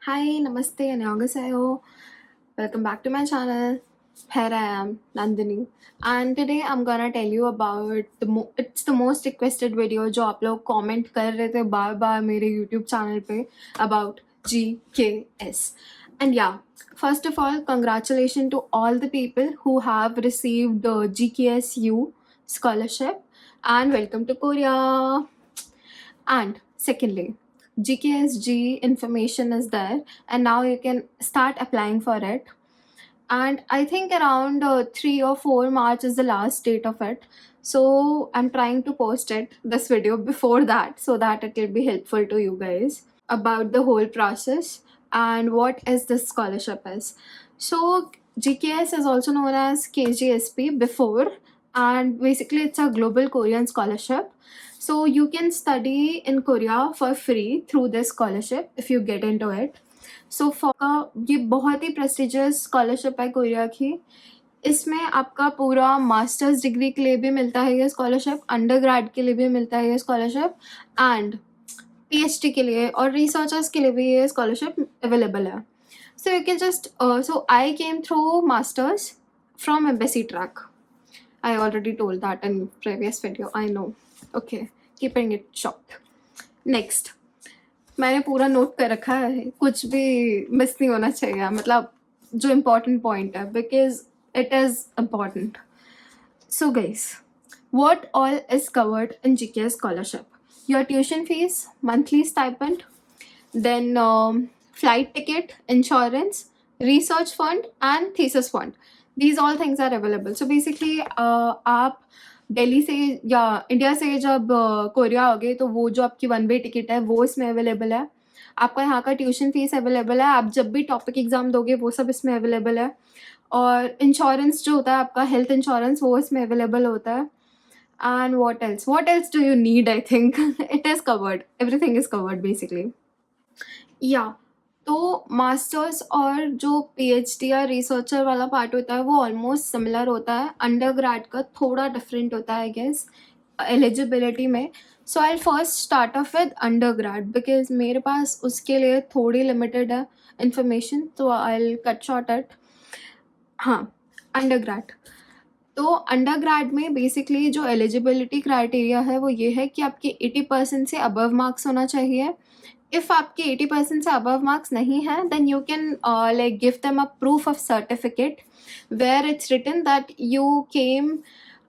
Hi, namaste, annyeonghaseyo. Welcome back to my channel. Here I am, Nandini, and today I'm gonna tell you about it's the most requested video जो आप लोग comment कर रहे थे बार बार मेरे YouTube channel पे about GKS. And yeah, first of all, congratulations to all the people who have received the GKSU scholarship and welcome to Korea. And secondly, GKSG information is there, and now you can start applying for it. And I think around 3 or 4 March is the last date of it. So I'm trying to post this video before that so that it will be helpful to you guys about the whole process and what is this scholarship is. So GKS is also known as KGSP before, and basically it's a global Korean scholarship. So you can study in Korea for free through this scholarship if you get into it. So for ये बहुत ही prestigious scholarship है Korea की. इसमें आपका पूरा masters degree के लिए भी मिलता है ये स्कॉलरशिप, अंडर ग्रेड के लिए भी मिलता है ये स्कॉलरशिप, एंड PhD के लिए और रिसर्चर्स के लिए भी ये स्कॉलरशिप अवेलेबल है. So you can just so I came through masters from embassy track. I already told that in previous video, I know. Okay, keeping it short. Next, मैंने पूरा नोट कर रखा है, कुछ भी मिस नहीं होना चाहिए, मतलब जो इम्पोर्टेंट पॉइंट है, because it is important. So guys, what all is covered in GKS scholarship? Your tuition fees, monthly stipend, then flight ticket, insurance, research fund and thesis fund. These all things are available. So basically आप दिल्ली से या India से जब Korea आओगे तो वो जो आपकी 1 वे टिकट है वो इसमें अवेलेबल है. आपका यहाँ का ट्यूशन फीस अवेलेबल है. आप जब भी टॉपिक एग्ज़ाम दोगे वो सब इसमें अवेलेबल है. और इंश्योरेंस जो होता है आपका हेल्थ इंश्योरेंस वो इसमें अवेलेबल होता है. And what else do you need? I think it is covered. Everything is covered basically. या तो मास्टर्स और जो PhD या रिसर्चर वाला पार्ट होता है वो ऑलमोस्ट सिमिलर होता है. अंडर ग्रेड का थोड़ा डिफरेंट होता है आई गेस एलिजिबिलिटी में. So I first start off with undergrad because मेरे पास उसके लिए थोड़ी लिमिटेड है इंफॉर्मेशन, तो आई कट शॉर्ट एट. हाँ, अंडर ग्रेड. तो अंडर ग्रेड में बेसिकली जो एलिजिबिलिटी क्राइटेरिया है वो ये है कि आपके 80% से अबव मार्क्स होना चाहिए. इफ़ आपके 80% से अबव मार्क्स नहीं है then you can like give them a proof of certificate where it's written that you came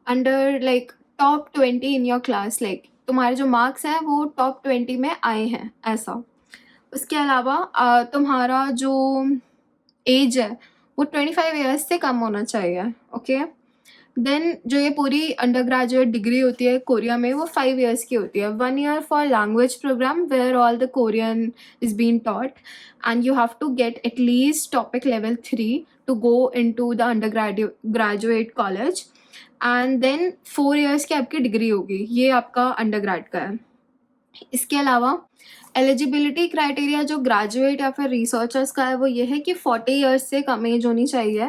under like top 20 in your class. Like तुम्हारे जो मार्क्स हैं वो टॉप 20 में आए हैं ऐसा. उसके अलावा तुम्हारा जो एज है वो 25 ईयर्स से कम होना चाहिए. ओके, देन जो ये पूरी अंडर ग्रेजुएट डिग्री होती है कोरिया में वो 5 ईयर्स की होती है. 1 year for language program where all the Korean is been taught and you have to get at least TOPIK level 3 to go in to the undergraduate college. And then 4 years की आपकी degree होगी. ये आपका under grade का है. इसके अलावा eligibility criteria जो ग्रेजुएट या फिर रिसर्चर्स का है वो ये है कि 40 ईयर्स से कम एज होनी चाहिए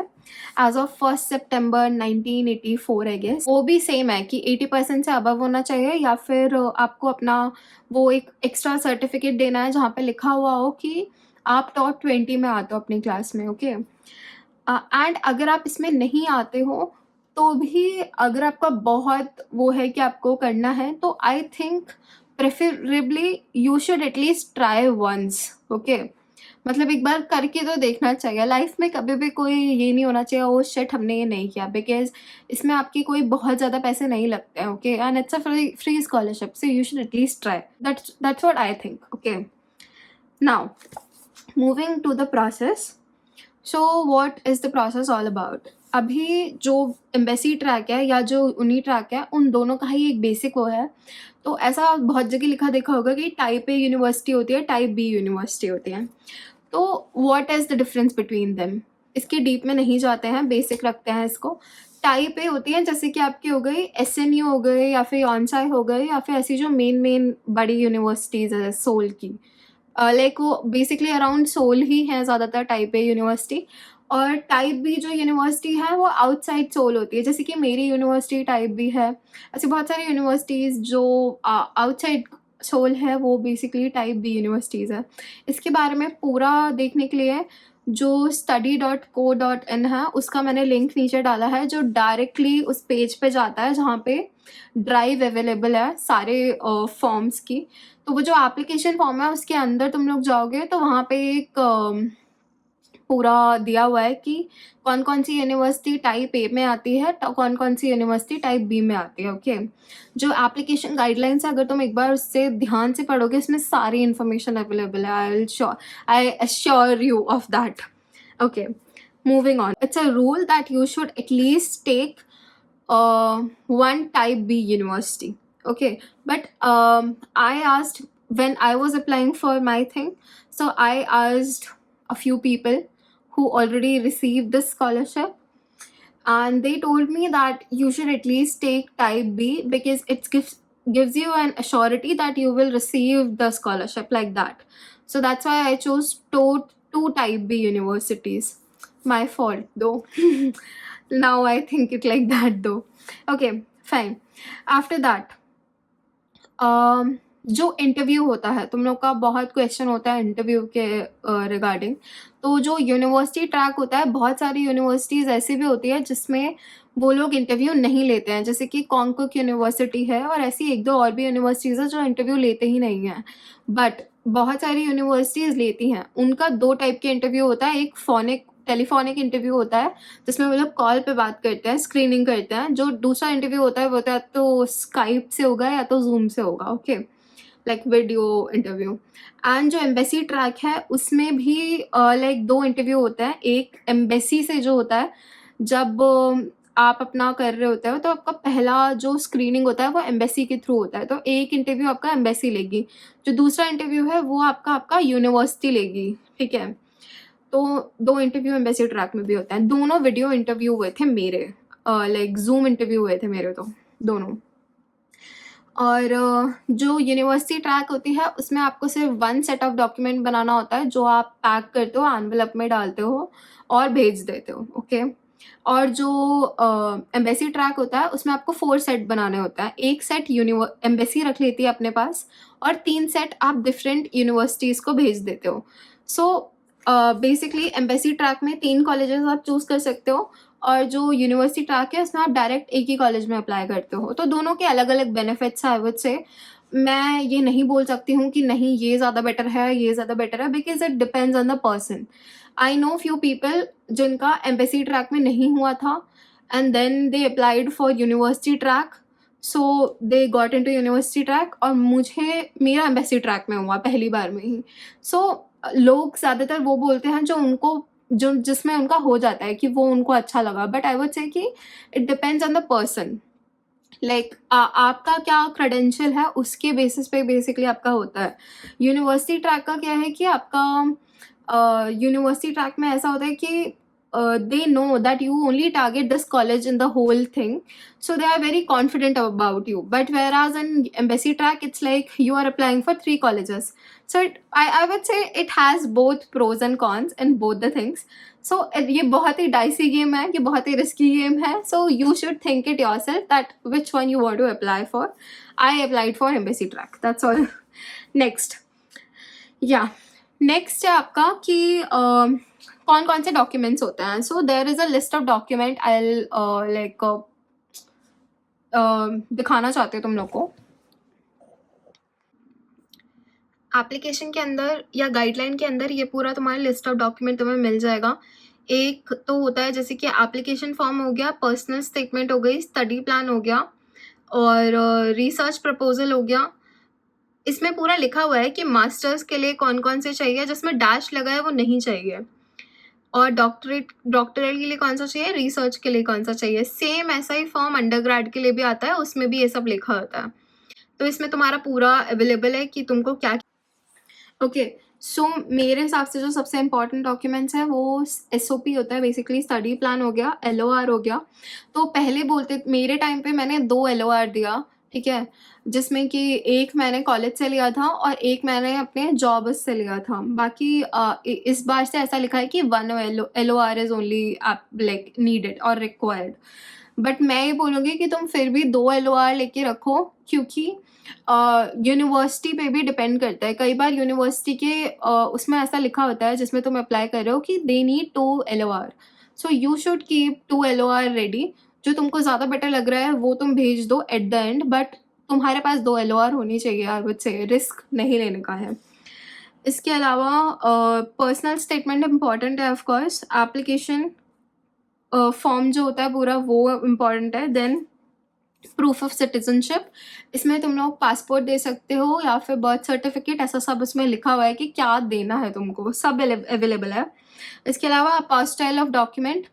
एज ऑफ 1 सितंबर 1984 आई गेस. वो भी सेम है कि 80% से अबव होना चाहिए या फिर आपको अपना वो एक एक्स्ट्रा सर्टिफिकेट देना है जहाँ पे लिखा हुआ हो कि आप टॉप 20 में आते हो अपनी क्लास में. ओके, एंड अगर आप इसमें नहीं आते हो तो भी अगर आपका बहुत वो है कि आपको करना है तो I think preferably you should at least try once. Okay, मतलब एक बार करके तो देखना चाहिए. लाइफ में कभी भी कोई ये नहीं होना चाहिए ओ शिट हमने ये नहीं किया, बिकॉज इसमें आपकी कोई बहुत ज़्यादा पैसे नहीं लगते हैं. Okay, and it's a free scholarship so you should at least try. That's what I think. Okay, now moving to the process. So what is the process all about? अभी जो एम्बेसी ट्रैक है या जो उनी ट्रैक है उन दोनों का ही एक बेसिक वो है. तो ऐसा बहुत जगह लिखा देखा होगा कि टाइप ए यूनिवर्सिटी होती है, टाइप बी यूनिवर्सिटी होती है. तो what is the difference between them? इसके डीप में नहीं जाते हैं, बेसिक रखते हैं इसको. टाइप ए होती है जैसे कि आपकी हो गई SNU हो गई या फिर यॉनसाई हो गई या फिर ऐसी जो मेन बड़ी यूनिवर्सिटीज़ है सोल की. लाइक वो बेसिकली अराउंड सोल ही है ज़्यादातर टाइप ए यूनिवर्सिटी. और टाइप बी जो यूनिवर्सिटी है वो आउटसाइड सोल होती है, जैसे कि मेरी यूनिवर्सिटी टाइप बी है. ऐसी बहुत सारी यूनिवर्सिटीज़ जो आउटसाइड सोल है वो बेसिकली टाइप बी यूनिवर्सिटीज़ है। इसके बारे में पूरा देखने के लिए जो study.co.in है उसका मैंने लिंक नीचे डाला है, जो डायरेक्टली उस पेज पे जाता है जहाँ पे ड्राइव अवेलेबल है सारे फॉर्म्स की। तो वो जो एप्लीकेशन फॉर्म है उसके अंदर तुम लोग जाओगे तो वहाँ पे एक पूरा दिया हुआ है कि कौन कौन सी यूनिवर्सिटी टाइप ए में आती है, तो कौन कौन सी यूनिवर्सिटी टाइप बी में आती है। ओके, जो एप्लीकेशन गाइडलाइंस है अगर तुम एक बार उससे ध्यान से पढ़ोगे इसमें सारी इन्फॉर्मेशन अवेलेबल है। I assure you of that. Okay, moving on, it's a rule that you should at least take one type B university. Okay, but I asked when I was applying for my thing, so I asked a few people who already received this scholarship, and they told me that you should at least take type B because it gives you an assurity that you will receive the scholarship like that. So that's why I chose two type B universities. My fault though. Now I think it like that though. Okay, fine. After that, जो interview होता है, तुम लोग का बहुत question होता है interview के रिगार्डिंग। तो जो यूनिवर्सिटी ट्रैक होता है, बहुत सारी यूनिवर्सिटीज़ ऐसी भी होती है जिसमें वो लोग इंटरव्यू नहीं लेते हैं, जैसे कि कॉन्कुक यूनिवर्सिटी है और ऐसी एक दो और भी यूनिवर्सिटीज़ है जो इंटरव्यू लेते ही नहीं हैं। बट बहुत सारी यूनिवर्सिटीज़ लेती हैं। उनका दो टाइप के इंटरव्यू होता है, एक टेलीफोनिक इंटरव्यू होता है जिसमें वो लोग कॉल पे बात करते हैं, स्क्रीनिंग करते हैं। जो दूसरा इंटरव्यू होता है वो होता है तो स्काइप से होगा या तो जूम से होगा। Okay, like video interview. And जो एम्बेसी ट्रैक है उसमें भी लाइक दो इंटरव्यू होते हैं। एक एम्बेसी से जो होता है, जब आप अपना कर रहे होते हो तो आपका पहला जो स्क्रीनिंग होता है वो एम्बेसी के थ्रू होता है, तो एक इंटरव्यू आपका एम्बेसी लेगी। जो दूसरा इंटरव्यू है वो आपका यूनिवर्सिटी लेगी। ठीक है, तो दो इंटरव्यू एम्बेसी ट्रैक में भी होता है। दोनों वीडियो इंटरव्यू हुए थे मेरे, लाइक जूम इंटरव्यू हुए थे मेरे तो दोनों। और जो यूनिवर्सिटी ट्रैक होती है उसमें आपको सिर्फ वन सेट ऑफ डॉक्यूमेंट बनाना होता है जो आप पैक करते हो, एनवेलप में डालते हो और भेज देते हो। ओके, और जो एम्बेसी ट्रैक होता है उसमें आपको 4 सेट बनाने होता है। एक सेट एम्बेसी रख लेती है अपने पास और 3 सेट आप डिफरेंट यूनिवर्सिटीज़ को भेज देते हो। सो बेसिकली एम्बेसी ट्रैक में 3 कॉलेजेस आप चूज़ कर सकते हो और जो यूनिवर्सिटी ट्रैक है उसमें आप डायरेक्ट एक ही कॉलेज में अप्लाई करते हो। तो दोनों के अलग अलग बेनिफिट्स हैं। आई वुड से मैं ये नहीं बोल सकती हूँ कि नहीं ये ज़्यादा बेटर है, ये ज़्यादा बेटर है, because it depends on the person. I know few people जिनका एम्बेसी ट्रैक में नहीं हुआ था and then they applied for university track, so they got into university track, और मेरा एम्बेसी ट्रैक में हुआ पहली बार में ही। सो लोग ज़्यादातर वो बोलते हैं जो जिसमें उनका हो जाता है कि वो उनको अच्छा लगा। बट आई वुड से कि it depends on the person, like आपका क्या क्रेडेंशियल है उसके बेसिस पे बेसिकली आपका होता है। यूनिवर्सिटी ट्रैक का क्या है कि आपका यूनिवर्सिटी ट्रैक में ऐसा होता है कि they know that you only target this college in the whole thing, so they are very confident about you. But whereas in embassy track it's like you are applying for 3 colleges, so I would say it has both pros and cons in both the things. So ये बहुत ही dicey game है, ये बहुत ही risky game है, so you should think it yourself that which one you want to apply for. I applied for embassy track, that's all. Next, yeah, next है आपका कि कौन कौन से डॉक्यूमेंट्स होते हैं। So there is a list of document I like दिखाना चाहते हो तुम लोग को। एप्लीकेशन के अंदर या गाइडलाइन के अंदर ये पूरा तुम्हारा लिस्ट ऑफ डॉक्यूमेंट तुम्हें मिल जाएगा। एक तो होता है जैसे कि एप्लीकेशन फॉर्म हो गया, पर्सनल स्टेटमेंट हो गई, स्टडी प्लान हो गया और रिसर्च प्रपोजल हो गया। इसमें पूरा लिखा हुआ है कि मास्टर्स के लिए कौन कौन से चाहिए, जिसमें डैश लगा है वो नहीं चाहिए, और डॉक्टरेट के लिए कौन सा चाहिए, रिसर्च के लिए कौन सा चाहिए। सेम ऐसा ही फॉर्म अंडरग्रेड के लिए भी आता है, उसमें भी ये सब लिखा होता है। तो इसमें तुम्हारा पूरा अवेलेबल है कि तुमको क्या। ओके, सो मेरे हिसाब से जो सबसे इम्पॉर्टेंट डॉक्यूमेंट्स हैं वो SOP होता है, बेसिकली स्टडी प्लान हो गया, LOR हो गया। तो पहले बोलते मेरे टाइम पे मैंने 2 LOR दिया, ठीक है, जिसमें कि एक मैंने कॉलेज से लिया था और एक मैंने अपने जॉब से लिया था। बाकी इस बार से ऐसा लिखा है कि 1 LOR is only like needed और रिक्वायर्ड। बट मैं ये बोलूँगी कि तुम फिर भी 2 LOR लेके रखो, क्योंकि यूनिवर्सिटी पे भी डिपेंड करता है। कई बार यूनिवर्सिटी के उसमें ऐसा लिखा होता है जिसमें तुम अप्लाई कर रहे हो कि they need 2 LOR, so you should keep 2 LOR ready. जो तुमको ज़्यादा बेटर लग रहा है वो तुम भेज दो एट द एंड, बट तुम्हारे पास 2 LOR होनी चाहिए। आई वुड से रिस्क नहीं लेने का है। इसके अलावा पर्सनल स्टेटमेंट इम्पॉर्टेंट है, ऑफ कोर्स। एप्लीकेशन फॉर्म जो होता है पूरा वो इम्पॉर्टेंट है। देन प्रूफ ऑफ सिटीजनशिप, इसमें तुम लोग पासपोर्ट दे सकते हो या फिर बर्थ सर्टिफिकेट, ऐसा सब उसमें लिखा हुआ है कि क्या देना है तुमको, सब अवेलेबल है। इसके अलावा अपोस्टाइल ऑफ डॉक्यूमेंट,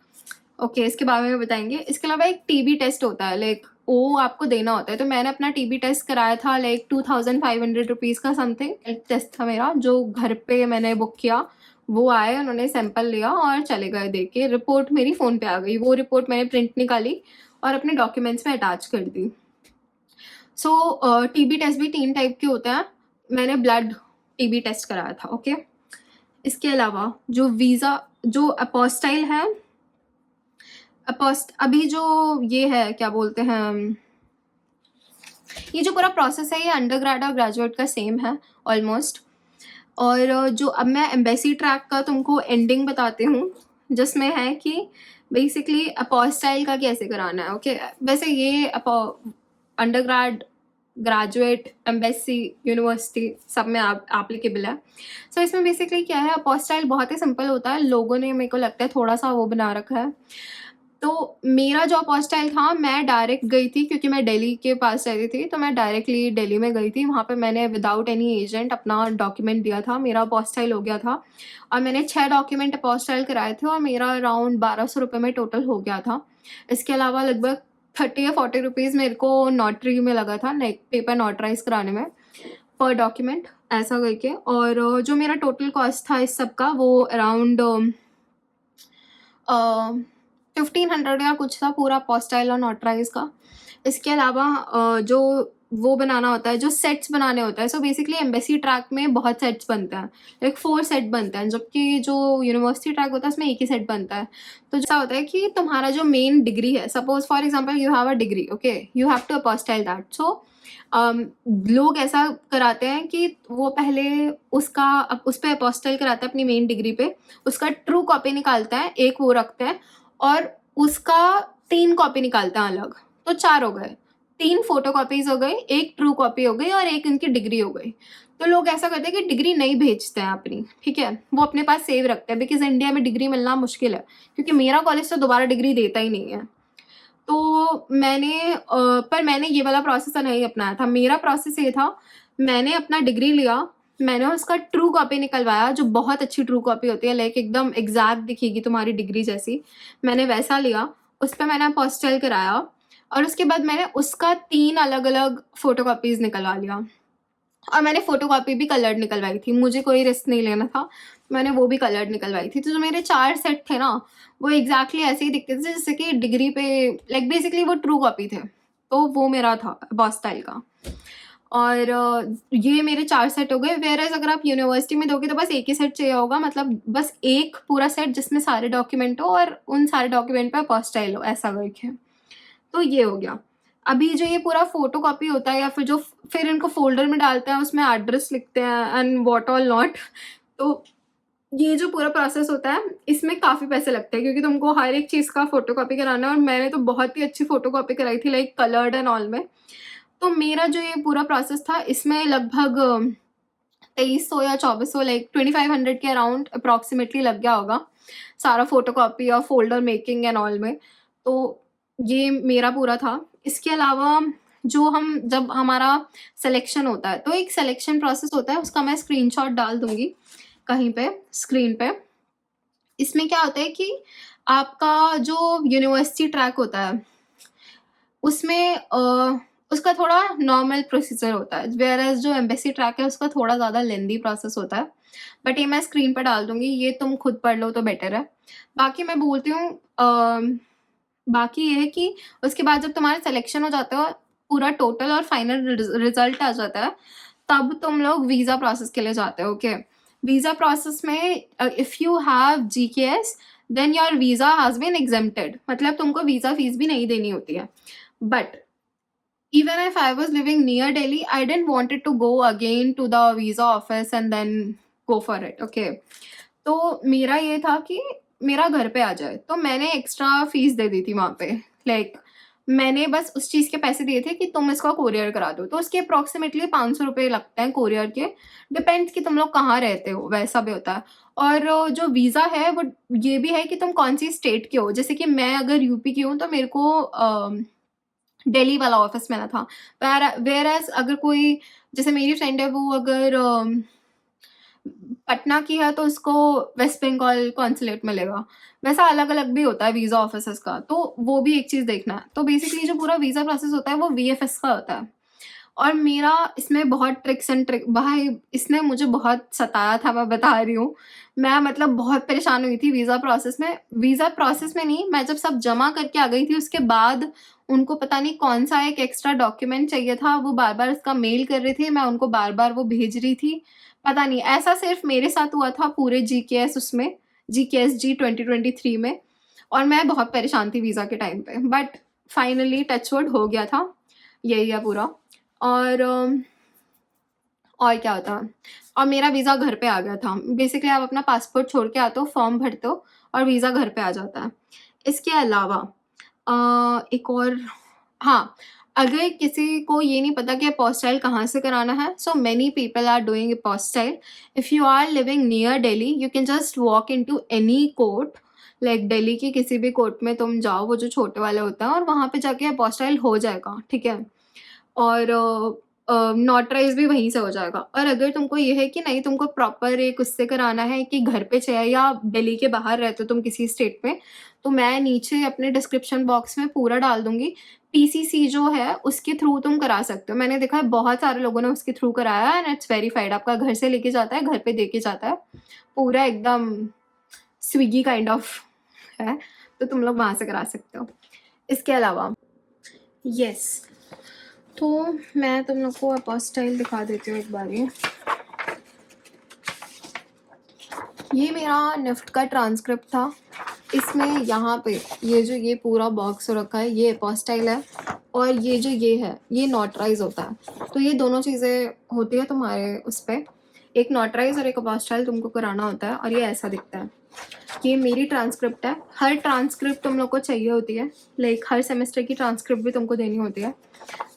ओके, इसके बारे में बताएंगे। इसके अलावा एक टीबी टेस्ट होता है, लाइक वो आपको देना होता है। तो मैंने अपना टीबी टेस्ट कराया था, लाइक 2500 रुपीज़ का समथिंग टेस्ट था मेरा, जो घर पे मैंने बुक किया। वो आए, उन्होंने सैंपल लिया और चले गए दे के। रिपोर्ट मेरी फ़ोन पे आ गई। वो रिपोर्ट मैंने प्रिंट निकाली और अपने डॉक्यूमेंट्स में अटैच कर दी। सो टीबी टेस्ट भी 3 टाइप के होते हैं। मैंने ब्लड टीबी टेस्ट कराया था, ओके। इसके अलावा जो वीज़ा, जो अपोस्टाइल है, अभी जो ये है, क्या बोलते हैं, ये जो पूरा प्रोसेस है ये अंडरग्रेड और ग्रेजुएट का सेम है ऑलमोस्ट। और जो अब मैं एम्बेसी ट्रैक का तुमको एंडिंग बताती हूँ, जिसमें है कि बेसिकली अपोस्टाइल का कैसे कराना है, ओके। वैसे ये अंडरग्रेड, ग्रेजुएट, एम्बेसी, यूनिवर्सिटी सब में एप्लीकेबल है। सो इसमें बेसिकली क्या है, अपोस्टाइल बहुत ही सिंपल होता है। लोगों ने, मेरे को लगता है, थोड़ा सा वो बना रखा है। तो मेरा जो अपोस्टाइल था, मैं डायरेक्ट गई थी, क्योंकि मैं दिल्ली के पास रहती थी, तो मैं डायरेक्टली दिल्ली में गई थी। वहाँ पे मैंने विदाउट एनी एजेंट अपना डॉक्यूमेंट दिया था, मेरा अपोस्टाइल हो गया था। और मैंने 6 डॉक्यूमेंट अपोस्टाइल कराए थे और मेरा अराउंड 1200 रुपये में टोटल हो गया था। इसके अलावा लगभग 30 या 40 रुपीज़ मेरे को नोटरी में लगा था, पेपर नोटराइज कराने में, पर डॉक्यूमेंट, ऐसा करके। और जो मेरा टोटल कॉस्ट था इस सब का, वो अराउंड 1500 या कुछ था, पूरा अपोस्टाइल और नोटराइज का। इसके अलावा जो वो बनाना होता है, जो सेट्स बनाने होते हैं। सो बेसिकली एम्बेसी ट्रैक में बहुत सेट्स बनते हैं, लाइक 4 सेट बनते हैं, जबकि जो यूनिवर्सिटी ट्रैक होता है उसमें एक ही सेट बनता है। तो ऐसा होता है कि तुम्हारा जो मेन डिग्री है, suppose for example you have a degree, okay, you have to apostille that. So लोग ऐसा कराते हैं कि वो पहले उस पर अपोस्टाइल कराते हैं अपनी मेन डिग्री पे, उसका ट्रू कॉपी निकालते हैं, एक वो रखते हैं, और उसका 3 कॉपी निकालते हैं अलग। तो 4 हो गए, 3 फोटो कॉपीज हो गई, एक ट्रू कॉपी हो गई और एक इनकी डिग्री हो गई। तो लोग ऐसा करते हैं कि डिग्री नहीं भेजते हैं अपनी, ठीक है, वो अपने पास सेव रखते हैं, बिकॉज इंडिया में डिग्री मिलना मुश्किल है, क्योंकि मेरा कॉलेज तो दोबारा डिग्री देता ही नहीं है। तो पर मैंने ये वाला प्रोसेस नहीं अपनाया था। मेरा प्रोसेस ये था, मैंने अपना डिग्री लिया, मैंने उसका ट्रू कॉपी निकलवाया, जो बहुत अच्छी ट्रू कॉपी होती है, लाइक एकदम एग्जैक्ट दिखेगी तुम्हारी डिग्री जैसी। मैंने वैसा लिया, उस पर मैंने अपोस्टाइल कराया, और उसके बाद मैंने उसका 3 अलग अलग फोटो कॉपीज निकलवा लिया। और मैंने फोटोकॉपी भी कलर्ड निकलवाई थी, मुझे कोई रिस्क नहीं लेना था, मैंने वो भी कलर्ड निकलवाई थी। तो जो मेरे 4 सेट थे ना, वो एग्जैक्टली ऐसे ही दिखते थे जैसे कि डिग्री पे, लाइक बेसिकली वो ट्रू कॉपी थे। तो वो मेरा था अपोस्टाइल का। और ये मेरे 4 सेट हो गए। वेयरएज़ अगर आप यूनिवर्सिटी में दोगे तो बस एक ही सेट चाहिए होगा, मतलब बस एक पूरा सेट जिसमें सारे डॉक्यूमेंट हो और उन सारे डॉक्यूमेंट पे अपोस्टाइल हो, ऐसा करके। तो ये हो गया। अभी जो ये पूरा फोटोकॉपी होता है, या फिर जो फिर इनको फ़ोल्डर में डालते हैं, उसमें एड्रेस लिखते हैं एंड व्हाट ऑल नॉट। तो ये जो पूरा प्रोसेस होता है, इसमें काफ़ी पैसे लगते हैं, क्योंकि तुमको हर एक चीज़ का फ़ोटोकॉपी कराना है। और मैंने तो बहुत ही अच्छी फ़ोटोकॉपी कराई थी, लाइक कलर्ड एंड ऑल में। तो मेरा जो ये पूरा प्रोसेस था, इसमें लगभग 2300 या 2400, लाइक 2500 के अराउंड अप्रॉक्सीमेटली लग गया होगा, सारा फ़ोटोकॉपी और फ़ोल्डर मेकिंग एंड ऑल में। तो ये मेरा पूरा था। इसके अलावा जब हमारा सिलेक्शन होता है, तो एक सिलेक्शन प्रोसेस होता है, उसका मैं स्क्रीनशॉट डाल दूँगी कहीं पे स्क्रीन पे। इसमें क्या होता है कि आपका जो यूनिवर्सिटी ट्रैक होता है, उसमें उसका थोड़ा नॉर्मल प्रोसीजर होता है, वेयरएज़ जो एम्बेसी ट्रैक है उसका थोड़ा ज़्यादा लेंदी प्रोसेस होता है। बट ये मैं स्क्रीन पे डाल दूँगी, ये तुम खुद पढ़ लो तो बेटर है। बाकी मैं बोलती हूँ, बाकी ये है कि उसके बाद जब तुम्हारा सिलेक्शन हो जाता है, पूरा टोटल और फाइनल रिजल्ट आ जाता है, तब तुम लोग वीज़ा प्रोसेस के लिए जाते हो, ओके। वीज़ा प्रोसेस में if you have GKS, then your visa has been exempted, मतलब तुमको वीज़ा फीस भी नहीं देनी होती है. बट even if I was living near Delhi, I didn't wanted to go again to the visa office and then go for it. Okay. तो मेरा ये था कि मेरा घर पे आ जाए, तो मैंने एक्स्ट्रा फीस दे दी थी वहाँ पे. लाइक मैंने बस उस चीज़ के पैसे दिए थे कि तुम इसका कोरियर करा दो, तो उसके अप्रॉक्सीमेटली 500 रुपये लगते हैं कोरियर के. डिपेंड्स कि तुम लोग कहाँ रहते हो, वैसा भी होता है. और जो वीज़ा है वो ये भी है कि तुम कौन सी स्टेट के हो. जैसे कि मैं अगर यूपी की हूँ तो मेरे को दिल्ली वाला ऑफिस मिला था. वेयर एज अगर कोई, जैसे मेरी फ्रेंड है वो अगर पटना की है तो उसको वेस्ट बंगाल कॉन्सुलेट मिलेगा. वैसा अलग अलग भी होता है वीज़ा ऑफिसर्स का, तो वो भी एक चीज़ देखना है. तो बेसिकली जो पूरा वीज़ा प्रोसेस होता है वो वीएफएस का होता है. और मेरा इसमें बहुत ट्रिक्स एंड ट्रिक, भाई इसने मुझे बहुत सताया था, मैं बता रही हूँ. मैं मतलब बहुत परेशान हुई थी वीज़ा प्रोसेस में नहीं, मैं जब सब जमा करके आ गई थी उसके बाद उनको पता नहीं कौन सा एक एक्स्ट्रा डॉक्यूमेंट चाहिए था, वो बार बार उसका मेल कर रही थी, मैं उनको बार बार वो भेज रही थी. पता नहीं, ऐसा सिर्फ मेरे साथ हुआ था पूरे जीकेएस उसमें, जीकेएसजी 2023 में. और मैं बहुत परेशान थी वीज़ा के टाइम पे, बट फाइनली टचवुड हो गया था. यही है पूरा. और क्या होता है, और मेरा वीज़ा घर पे आ गया था. बेसिकली आप अपना पासपोर्ट छोड़ के आते हो, फॉर्म भरते हो और वीज़ा घर पे आ जाता है. इसके अलावा एक और, हाँ, अगर किसी को ये नहीं पता कि अपोस्टाइल कहाँ से कराना है, so many people are doing apostille. If you are living near Delhi you can just walk into any court. Like Delhi की किसी भी कोर्ट में तुम जाओ, वो जो छोटे वाले होते हैं, और वहाँ पे जाके अपोस्टाइल हो जाएगा, ठीक है. और नोटराइज भी वहीं से हो जाएगा. और अगर तुमको ये है कि नहीं, तुमको प्रॉपर एक उससे कराना है कि घर पे चाहिए या दिल्ली के बाहर रहते हो तुम किसी स्टेट में, तो मैं नीचे अपने डिस्क्रिप्शन बॉक्स में पूरा डाल दूंगी. पीसीसी जो है उसके थ्रू तुम करा सकते हो. मैंने देखा है बहुत सारे लोगों ने उसके थ्रू कराया एंड इट्स वेरीफाइड. आपका घर से लेके जाता है, घर पे दे के जाता है, पूरा एकदम स्विगी काइंड ऑफ है. तो तुम लोग वहाँ से करा सकते हो. इसके अलावा यस, तो मैं तुम लोग को अपोस्टाइल दिखा देती हूँ एक बार. ये मेरा निफ्ट का ट्रांसक्रिप्ट था. इसमें यहाँ पे ये पूरा बॉक्स रखा है, ये अपोस्टाइल है. और ये जो ये है ये नोटराइज होता है. तो ये दोनों चीज़ें होती है तुम्हारे उस पर. एक नोटराइज और एक अपोस्टाइल तुमको कराना होता है. और ये ऐसा दिखता है. ये मेरी ट्रांसक्रिप्ट है. हर ट्रांसक्रिप्ट तुम लोग को चाहिए होती है. लाइक हर सेमेस्टर की ट्रांसक्रिप्ट भी तुमको देनी होती है.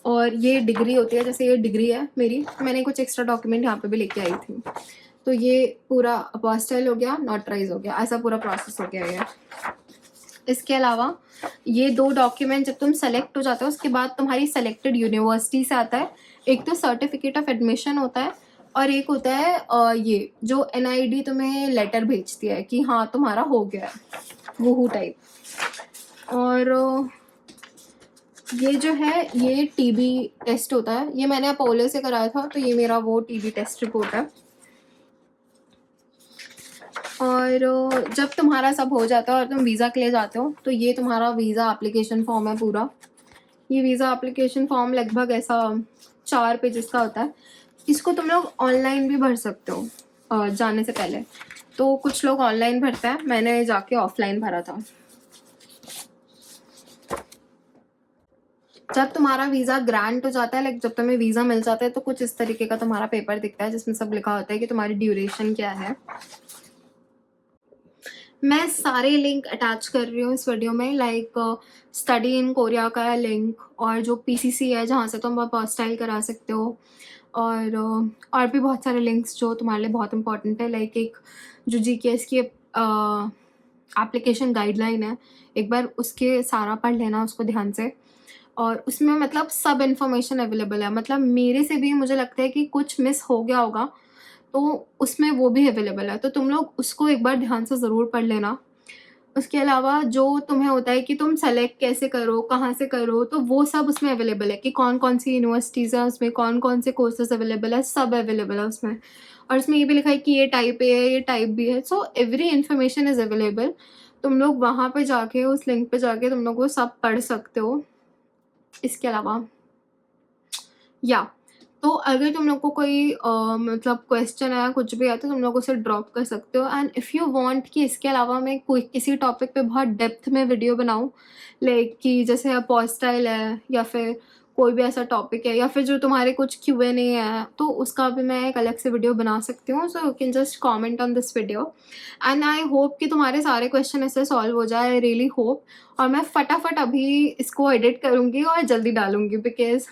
और ये डिग्री होती है, जैसे ये डिग्री है मेरी, मैंने कुछ एक्स्ट्रा डॉक्यूमेंट यहाँ पे भी लेके आई थी. तो ये पूरा अपोस्टाइल हो गया, नोटराइज हो गया, ऐसा पूरा प्रोसेस हो गया ये. इसके अलावा ये 2 डॉक्यूमेंट जब तुम सेलेक्ट हो जाते हो उसके बाद तुम्हारी सेलेक्टेड यूनिवर्सिटी से आता है. एक तो सर्टिफिकेट ऑफ एडमिशन होता है और एक होता है ये जो एनआईडी तुम्हें लेटर भेजती है कि हाँ तुम्हारा हो गया है, वूहू टाइप. और ये जो है ये टीबी टेस्ट होता है. ये मैंने अपोलो से कराया था, तो ये मेरा वो टीबी टेस्ट रिपोर्ट है. और जब तुम्हारा सब हो जाता है और तुम वीज़ा के लिए जाते हो, तो ये तुम्हारा वीज़ा एप्लीकेशन फॉर्म है पूरा. ये वीज़ा एप्लीकेशन फॉर्म लगभग ऐसा 4 पेजेस का होता है. इसको तुम लोग ऑनलाइन भी भर सकते हो जाने से पहले. तो कुछ लोग ऑनलाइन भरते हैं, मैंने जाके ऑफलाइन भरा था. जब तुम्हारा वीज़ा ग्रांट हो जाता है, लाइक जब तुम्हें वीज़ा मिल जाता है, तो कुछ इस तरीके का तुम्हारा पेपर दिखता है जिसमें सब लिखा होता है कि तुम्हारी ड्यूरेशन क्या है. मैं सारे लिंक अटैच कर रही हूँ इस वीडियो में. लाइक स्टडी इन कोरिया का लिंक, और जो पीसीसी है जहाँ से तुम अपोस्टाइल करा सकते हो, और भी बहुत सारे लिंक्स जो तुम्हारे लिए बहुत इंपॉर्टेंट है. लाइक एक जो जीकेएस की एप्लीकेशन गाइडलाइन है, एक बार उसके सारा पढ़ लेना उसको ध्यान से. और उसमें मतलब सब इन्फॉर्मेशन अवेलेबल है. मतलब मेरे से भी मुझे लगता है कि कुछ मिस हो गया होगा, तो उसमें वो भी अवेलेबल है. तो तुम लोग उसको एक बार ध्यान से ज़रूर पढ़ लेना. उसके अलावा जो तुम्हें होता है कि तुम सेलेक्ट कैसे करो, कहाँ से करो, तो वो सब उसमें अवेलेबल है कि कौन कौन सी यूनिवर्सिटीज़ हैं उसमें, कौन कौन से कोर्सेज अवेलेबल है, सब अवेलेबल है उसमें. और उसमें ये भी लिखा है कि ये टाइप ए है, ये टाइप बी है. So every information is available. तुम लोग वहाँ पे जाके उस लिंक पे जाके तुम लोग वो सब पढ़ सकते हो. इसके अलावा तो अगर तुम लोग को कोई मतलब क्वेश्चन है, कुछ भी है, तो तुम लोग उसे ड्रॉप कर सकते हो। एंड इफ़ यू वांट कि इसके अलावा मैं कोई किसी टॉपिक पे बहुत डेप्थ में वीडियो बनाऊँ, लाइक कि जैसे अपॉस्टाइल है या फिर कोई भी ऐसा टॉपिक है, या फिर जो तुम्हारे कुछ Q&A है, तो उसका भी मैं एक अलग से वीडियो बना सकती हूँ। So you can just comment on this video and I hope कि तुम्हारे सारे क्वेश्चन इससे सॉल्व हो जाए। I really hope. और मैं फटाफट अभी इसको एडिट करूँगी और जल्दी डालूँगी, बिकॉज़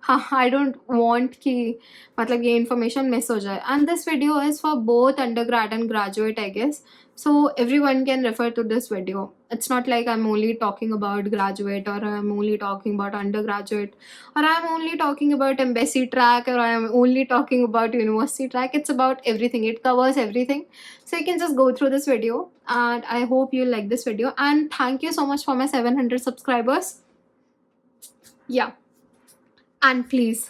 हाँ, आई डोंट वांट कि मतलब ये इन्फॉर्मेशन मिस हो जाए। And this video is for both undergrad and graduate, I guess. So everyone can refer to this video. It's not like I'm only talking about graduate, or I'm only talking about undergraduate, or I'm only talking about embassy track, or I'm only talking about university track. It's about everything. It covers everything. So you can just go through this video, and I hope you like this video. And thank you so much for my 700 subscribers. Yeah. And please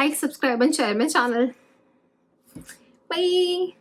like, subscribe and share my channel. Bye.